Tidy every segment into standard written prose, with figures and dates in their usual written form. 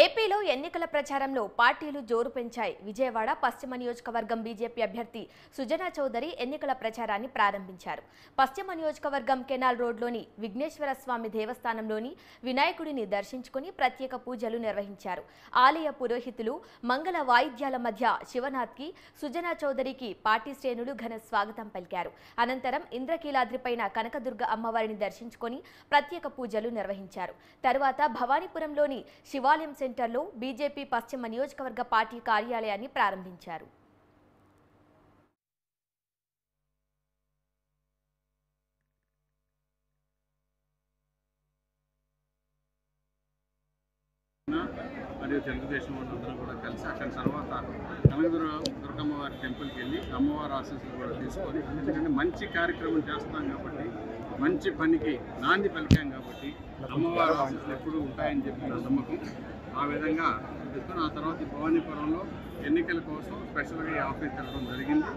ఏపీలో ఎన్నికల ప్రచారంలో పార్టీలు జోరు పెంచాయి. విజయవాడ పశ్చిమ నియోజకవర్గం బీజేపీ అభ్యర్థి సుజనా చౌదరి ఎన్నికల ప్రచారాన్ని ప్రారంభించారు. పశ్చిమ నియోజకవర్గం కెనాల్ రోడ్లోని విఘ్నేశ్వర స్వామి దేవస్థానంలోని వినాయకుడిని దర్శించుకుని ప్రత్యేక పూజలు నిర్వహించారు. ఆలయ పురోహితులు మంగళ వాయిద్యాల మధ్య శివనాథ్కి సుజనా చౌదరికి పార్టీ శ్రేణులు ఘన స్వాగతం పలికారు. అనంతరం ఇంద్రకీలాద్రిపైన కనకదుర్గ అమ్మవారిని దర్శించుకుని ప్రత్యేక పూజలు నిర్వహించారు. తరువాత భవానీపురంలోని శివాలయం సెంటర్లో బీజేపీ పశ్చిమ నియోజకవర్గ పార్టీ కార్యాలయాన్ని ప్రారంభించారు. మరియు తెలుగుదేశం వాళ్ళందరూ కూడా కలిసి అక్కడ తర్వాత కనకదుర్గమ్మవారి టెంపుల్కి వెళ్ళి అమ్మవారి ఆశీస్సులు కూడా తీసుకొని, ఎందుకంటే మంచి కార్యక్రమం చేస్తాం కాబట్టి, మంచి పనికి నాంది పలికాం కాబట్టి అమ్మవారి ఆశీస్సులు ఎప్పుడూ ఉంటాయని చెప్పి నా నమ్మకం. ఆ విధంగా తీసుకొని ఆ తర్వాత భవానీపురంలో ఎన్నికల కోసం స్పెషల్గా ఈ ఆఫీస్ వెళ్ళడం జరిగింది.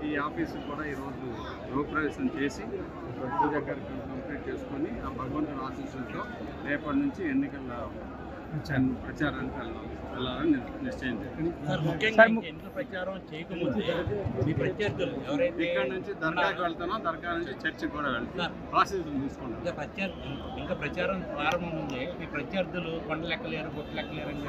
ఈ ఆఫీసు కూడా ఈరోజు గృహప్రవేశం చేసి పూజా కార్యక్రమం కంప్లీట్ చేసుకొని ఆ భగవంతుని ఆశీస్సులతో రేపటి నుంచి ఎన్నికల ప్రచారానికి వెళ్ళాలని నిశ్చయించారు. ప్రచారం చేయకముందే మీ ప్రత్యర్థులు ఎవరైతే ఇక్కడ నుంచి దర్గాకి వెళ్తానో దర్గా నుంచి చర్చికి కూడా వెళ్తాం, ఆశీస్సులు తీసుకుంటాం. ఇంకా ప్రచారం ప్రారంభం ఉంది. మీ ప్రత్యర్థులు కొండ లెక్కలేరు, బొట్టు లెక్కలేరు అని